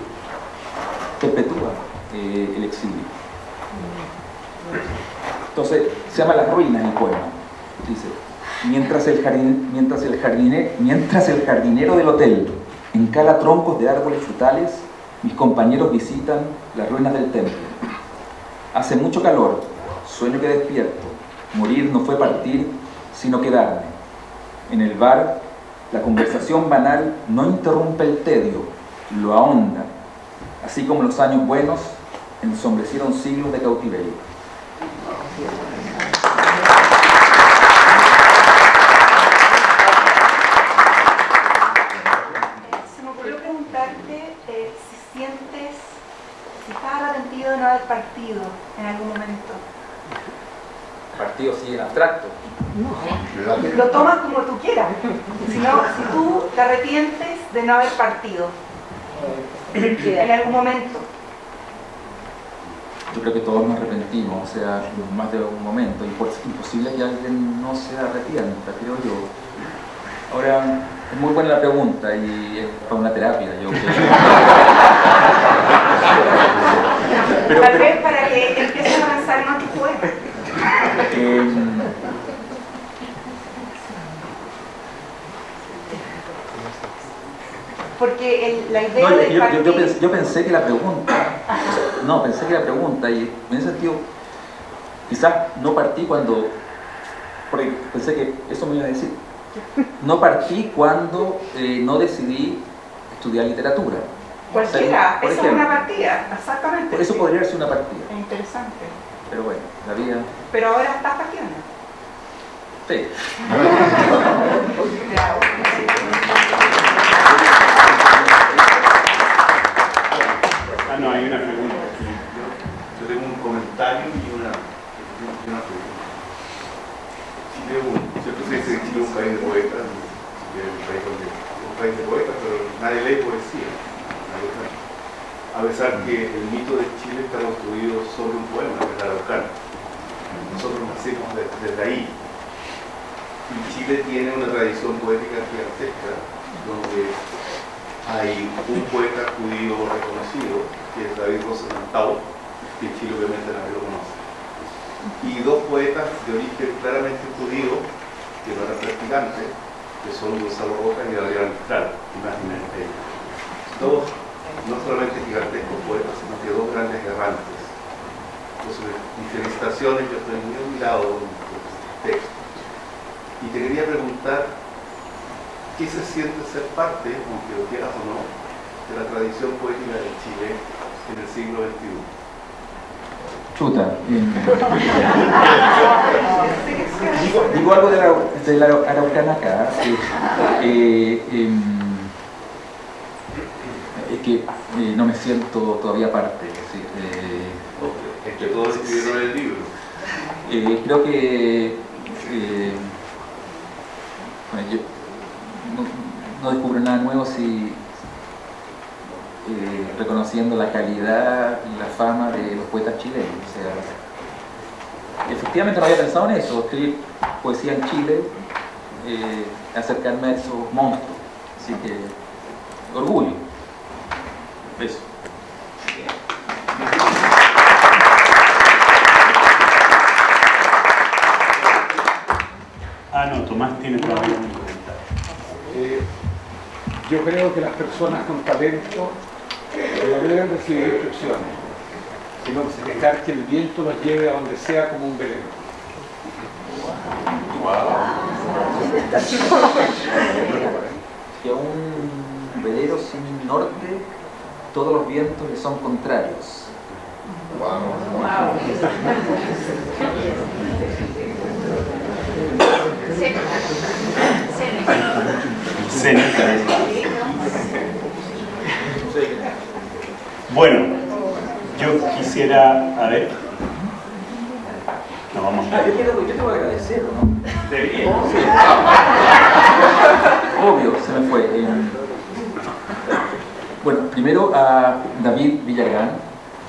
S3: perpetúan el exilio. Entonces, se llama Las ruinas el poema. Dice, mientras el jardinero del hotel encala troncos de árboles frutales, mis compañeros visitan las ruinas del templo. Hace mucho calor, sueño que despierto. Morir no fue partir, sino quedarme. En el bar, la conversación banal no interrumpe el tedio, lo ahonda, así como los años buenos ensombrecieron siglos de cautiverio.
S11: Se me ocurrió preguntarte si estás arrepentido de no haber partido en algún momento.
S3: Partido sí en abstracto.
S11: No, lo tomas como tú quieras. Si tú te arrepientes de no haber partido en algún momento.
S3: Yo creo que todos nos arrepentimos, o sea, en más de un momento, y es imposible que alguien no se arrepienta, creo yo. Ahora, Es muy buena la pregunta y es para una terapia, yo creo.
S11: Tal vez para que empiecen a avanzar en otros poemas. Porque la idea de partir...
S3: yo pensé que la pregunta, y en ese sentido, quizás no partí cuando, porque pensé que eso me iba a decir, no partí cuando no decidí estudiar literatura.
S11: Cualquiera,
S3: por
S11: eso
S3: ejemplo,
S11: es una partida, exactamente.
S3: Eso podría ser una partida.
S11: Es interesante.
S3: Pero bueno, la vida...
S11: Pero ahora estás partiendo.
S3: Sí.
S1: No, hay una pregunta aquí.
S10: Yo tengo un comentario y una pregunta. Chile, ¿cierto? Se dice que Chile es un país de poetas, un país de poetas, pero nadie lee poesía. A pesar que el mito de Chile está construido sobre un poema, que es la Araucana. Nosotros nacimos desde ahí. Y Chile tiene una tradición poética gigantesca, donde hay un poeta judío reconocido, que es David Rosenthal, que en Chile obviamente nadie lo conoce. Y dos poetas de origen claramente judío, que no eran practicantes, que son Gonzalo Rojas y Adrián Mistral, imagínate. Dos, no solamente gigantescos poetas, sino que dos grandes errantes. Entonces, mis felicitaciones, yo estoy muy admirado con este texto. Y te quería preguntar, ¿qué se siente ser parte, aunque lo quieras o no, de la tradición poética de Chile en el siglo XXI?
S3: Chuta. Digo algo de la Araucana acá. Es que no me siento todavía parte.
S10: Es que todos escribieron el libro.
S3: Creo que yo no descubro nada nuevo si reconociendo la calidad y la fama de los poetas chilenos. O sea, efectivamente no había pensado en eso, escribir poesía en Chile, acercarme a esos monstruos. Así que, orgullo. Eso.
S1: No, Tomás tiene todavía un comentario.
S6: Yo creo que las personas con talento no deben recibir instrucciones, sino dejar que el viento los lleve a donde sea como un velero.
S3: Que a un velero sin norte, todos los vientos le son contrarios.
S1: Bueno, yo quisiera, a ver. No, vamos a ver.
S3: Yo te voy a agradecer, ¿no?
S1: Debería.
S3: Obvio, se me fue. Bueno, primero a David Villarán,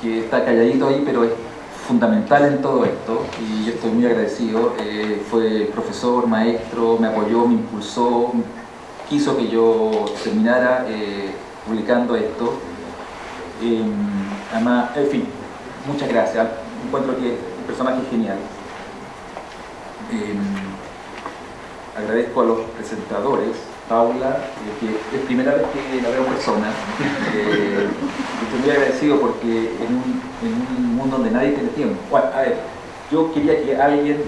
S3: que está calladito ahí, pero es fundamental en todo esto y yo estoy muy agradecido. Fue profesor, maestro, me apoyó, me impulsó, quiso que yo terminara publicando esto. Además, en fin, muchas gracias. Encuentro que el personaje es genial. Agradezco a los presentadores, Paula, que es primera vez que la veo en persona. Estoy muy agradecido porque en un mundo donde nadie tiene tiempo. Bueno, a ver, yo quería que alguien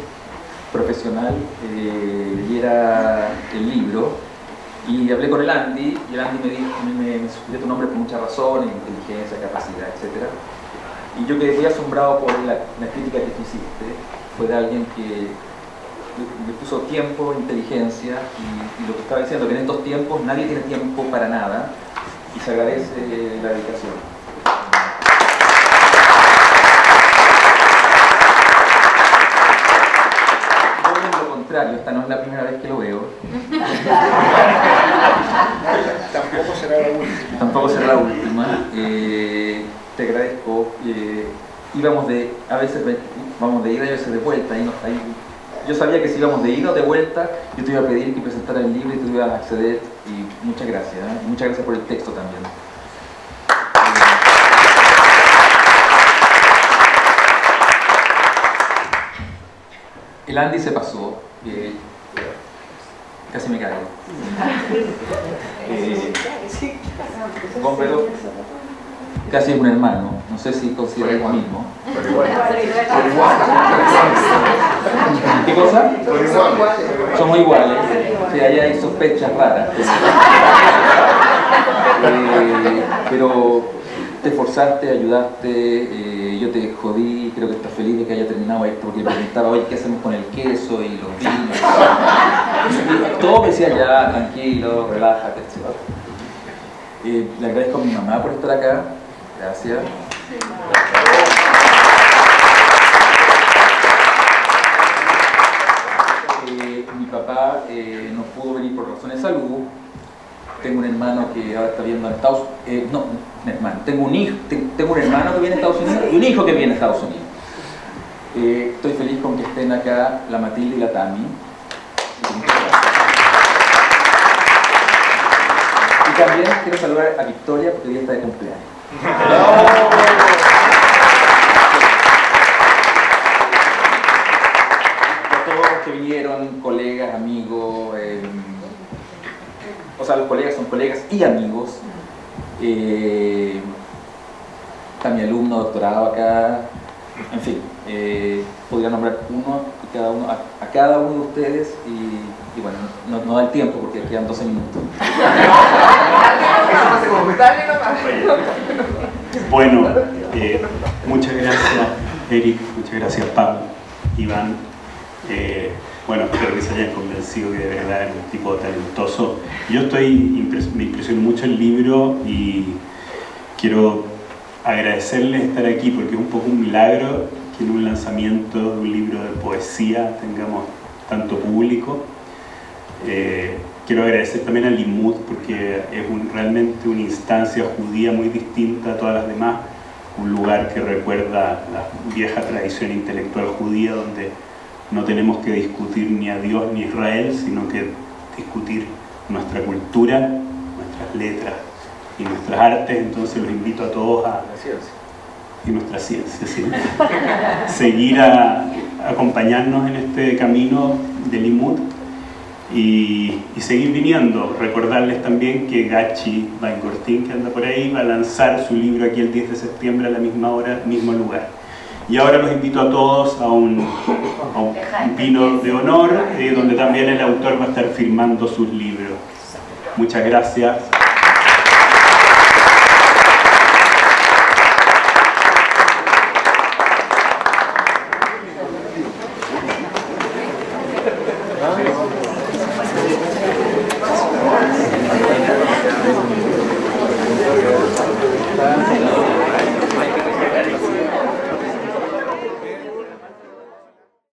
S3: profesional leyera el libro y hablé con el Andy y el Andy me dijo, me sugirió tu nombre por muchas razones, inteligencia, capacidad, etc. Y yo quedé muy asombrado por la crítica que tú hiciste. Fue de alguien que le puso tiempo, inteligencia y lo que estaba diciendo, que en estos tiempos nadie tiene tiempo para nada y se agradece la dedicación. Yo en lo contrario, esta no es la primera vez que lo veo.
S6: Tampoco será la última.
S3: Tampoco será la última. Te agradezco. A veces vamos de ida y a veces de vuelta y Yo sabía que si íbamos de ida o de vuelta, yo te iba a pedir que presentara el libro y tú ibas a acceder. Y muchas gracias, ¿eh? Muchas gracias por el texto también. El Andy se pasó, casi me caigo. Gómez casi es un hermano, no sé si considera lo mismo. ¿Qué cosa? Somos iguales. Sí, allá hay sospechas raras. Pero te esforzaste, ayudaste, yo te jodí, creo que estás feliz de que haya terminado esto, porque preguntaba hoy qué hacemos con el queso y los vinos. Y todo me decía ya, tranquilo, relájate, etc. Le agradezco a mi mamá por estar acá. Gracias. Mi papá no pudo venir por razones de salud. Tengo un hermano que ahora está viendo en Estados Unidos. No, un hermano. Tengo un hermano que viene a Estados Unidos y un hijo que viene a Estados Unidos. Estoy feliz con que estén acá la Matilde y la Tami. Y también quiero saludar a Victoria porque hoy día está de cumpleaños. A todos los que vinieron, colegas, amigos, o sea, los colegas son colegas y amigos. Está mi alumno doctorado acá. En fin, podría nombrar a cada uno de ustedes y bueno, no da el tiempo porque quedan 12 minutos.
S1: Bueno, muchas gracias Eric, muchas gracias Pablo, Iván. Bueno, espero que se hayan convencido que de verdad es un tipo talentoso. Yo me impresionó mucho el libro y quiero agradecerles estar aquí porque es un poco un milagro que en un lanzamiento de un libro de poesía tengamos tanto público. Quiero agradecer también a Limud porque es realmente una instancia judía muy distinta a todas las demás, un lugar que recuerda la vieja tradición intelectual judía donde no tenemos que discutir ni a Dios ni a Israel, sino que discutir nuestra cultura, nuestras letras y nuestras artes. Entonces los invito a todos a... Y nuestra ciencia, sí. Seguir acompañarnos en este camino de Limud y seguir viniendo. Recordarles también que Gachi Baingortín, que anda por ahí, va a lanzar su libro aquí el 10 de septiembre a la misma hora, mismo lugar. Y ahora los invito a todos a un vino de honor, donde también el autor va a estar firmando sus libros. Muchas gracias.